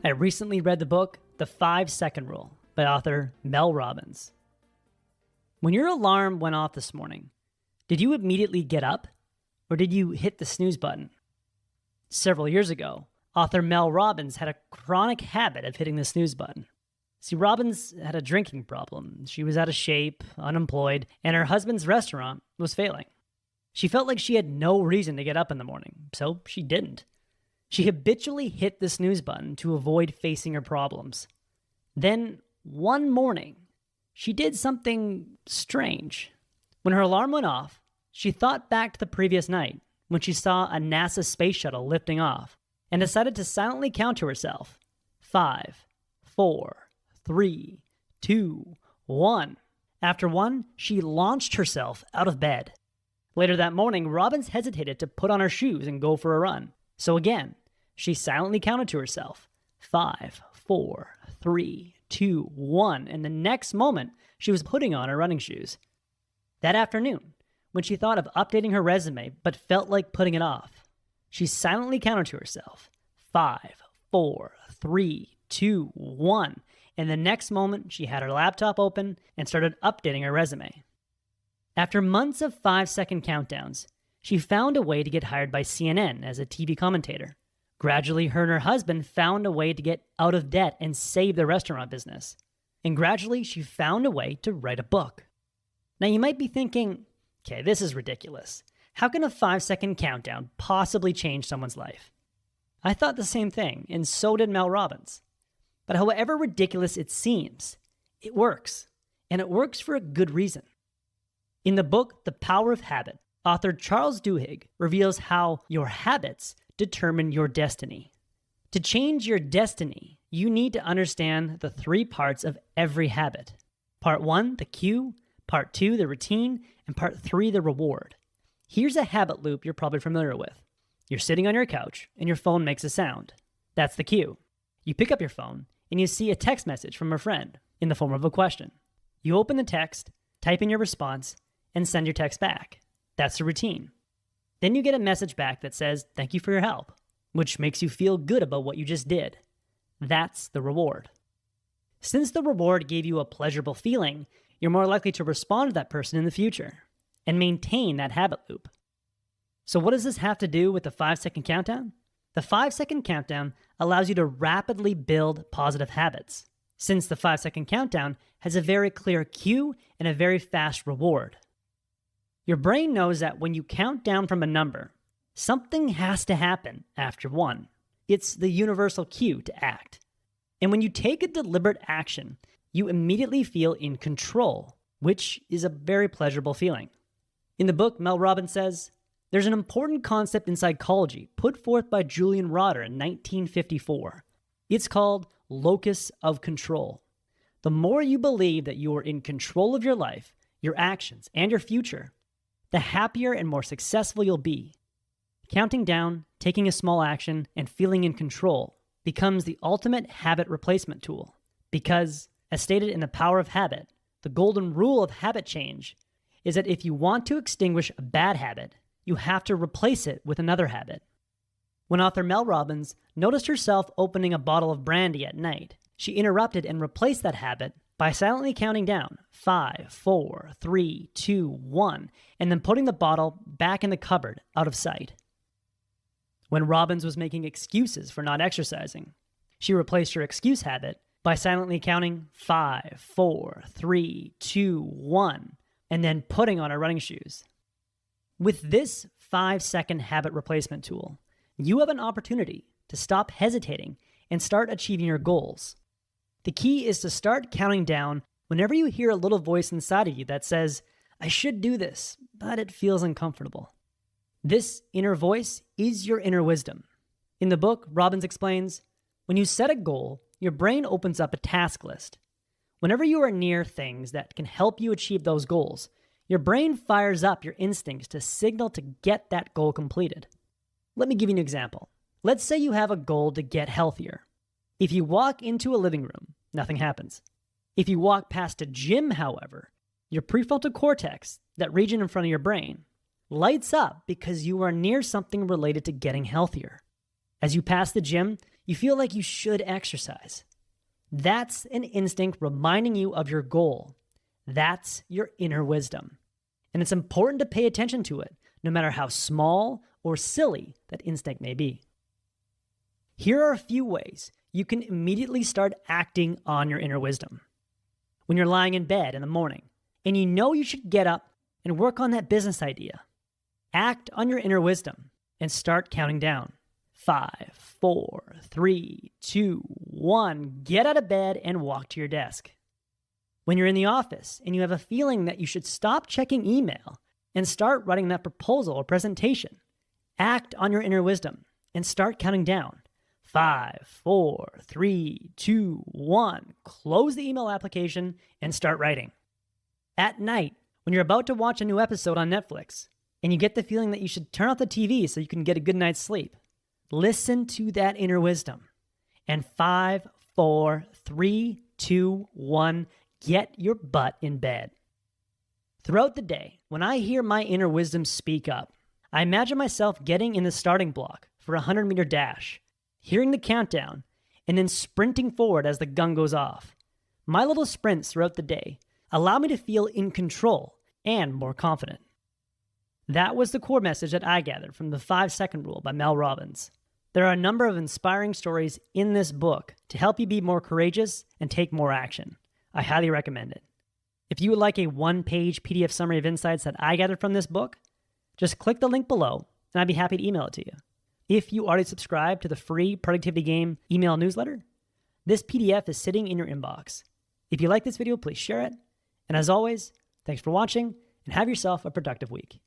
I recently read the book, The 5-Second Rule, by author Mel Robbins. When your alarm went off this morning, did you immediately get up, or did you hit the snooze button? Several years ago, author Mel Robbins had a chronic habit of hitting the snooze button. See, Robbins had a drinking problem. She was out of shape, unemployed, and her husband's restaurant was failing. She felt like she had no reason to get up in the morning, so she didn't. She habitually hit the snooze button to avoid facing her problems. Then, one morning, she did something strange. When her alarm went off, she thought back to the previous night when she saw a NASA space shuttle lifting off and decided to silently count to herself, 5, 4, 3, 2, 1. After 1, she launched herself out of bed. Later that morning, Robbins hesitated to put on her shoes and go for a run. So again, she silently counted to herself, 5, 4, 3, 2, 1, and the next moment, she was putting on her running shoes. That afternoon, when she thought of updating her resume but felt like putting it off, she silently counted to herself, 5, 4, 3, 2, 1, and the next moment, she had her laptop open and started updating her resume. After months of 5-second countdowns, she found a way to get hired by CNN as a TV commentator. Gradually, her and her husband found a way to get out of debt and save the restaurant business. And gradually, she found a way to write a book. Now, you might be thinking, okay, this is ridiculous. How can a 5-second countdown possibly change someone's life? I thought the same thing, and so did Mel Robbins. But however ridiculous it seems, it works. And it works for a good reason. In the book, The Power of Habit, author Charles Duhigg reveals how your habits determine your destiny. To change your destiny, you need to understand the 3 parts of every habit. Part 1, the cue, Part 2, the routine, and Part 3, the reward. Here's a habit loop you're probably familiar with. You're sitting on your couch and your phone makes a sound. That's the cue. You pick up your phone and you see a text message from a friend in the form of a question. You open the text, type in your response, and send your text back. That's the routine. Then you get a message back that says, "Thank you for your help," which makes you feel good about what you just did. That's the reward. Since the reward gave you a pleasurable feeling, you're more likely to respond to that person in the future and maintain that habit loop. So what does this have to do with the 5-second countdown? The 5-second countdown allows you to rapidly build positive habits, since the 5-second countdown has a very clear cue and a very fast reward. Your brain knows that when you count down from a number, something has to happen after 1. It's the universal cue to act. And when you take a deliberate action, you immediately feel in control, which is a very pleasurable feeling. In the book, Mel Robbins says, there's an important concept in psychology put forth by Julian Rotter in 1954. It's called locus of control. The more you believe that you are in control of your life, your actions, and your future, the happier and more successful you'll be. Counting down, taking a small action, and feeling in control becomes the ultimate habit replacement tool. Because, as stated in The Power of Habit, the golden rule of habit change is that if you want to extinguish a bad habit, you have to replace it with another habit. When author Mel Robbins noticed herself opening a bottle of brandy at night, she interrupted and replaced that habit by silently counting down 5, 4, 3, 2, 1, and then putting the bottle back in the cupboard out of sight. When Robbins was making excuses for not exercising, she replaced her excuse habit by silently counting 5, 4, 3, 2, 1, and then putting on her running shoes. With this 5-second habit replacement tool, you have an opportunity to stop hesitating and start achieving your goals. The key is to start counting down whenever you hear a little voice inside of you that says, I should do this, but it feels uncomfortable. This inner voice is your inner wisdom. In the book, Robbins explains, when you set a goal, your brain opens up a task list. Whenever you are near things that can help you achieve those goals, your brain fires up your instincts to signal to get that goal completed. Let me give you an example. Let's say you have a goal to get healthier. If you walk into a living room, nothing happens. If you walk past a gym, however, your prefrontal cortex, that region in front of your brain, lights up because you are near something related to getting healthier. As you pass the gym, you feel like you should exercise. That's an instinct reminding you of your goal. That's your inner wisdom. And it's important to pay attention to it, no matter how small or silly that instinct may be. Here are a few ways you can immediately start acting on your inner wisdom. When you're lying in bed in the morning and you know you should get up and work on that business idea, act on your inner wisdom and start counting down. 5, 4, 3, 2, 1. Get out of bed and walk to your desk. When you're in the office and you have a feeling that you should stop checking email and start writing that proposal or presentation, act on your inner wisdom and start counting down. 5, 4, 3, 2, 1. Close the email application and start writing. At night, when you're about to watch a new episode on Netflix and you get the feeling that you should turn off the TV so you can get a good night's sleep, listen to that inner wisdom. And 5, 4, 3, 2, 1, get your butt in bed. Throughout the day, when I hear my inner wisdom speak up, I imagine myself getting in the starting block for a 100-meter dash, hearing the countdown, and then sprinting forward as the gun goes off. My little sprints throughout the day allow me to feel in control and more confident. That was the core message that I gathered from the 5-second rule by Mel Robbins. There are a number of inspiring stories in this book to help you be more courageous and take more action. I highly recommend it. If you would like a 1-page PDF summary of insights that I gathered from this book, just click the link below and I'd be happy to email it to you. If you already subscribe to the free Productivity Game email newsletter, this PDF is sitting in your inbox. If you like this video, please share it. And as always, thanks for watching and have yourself a productive week.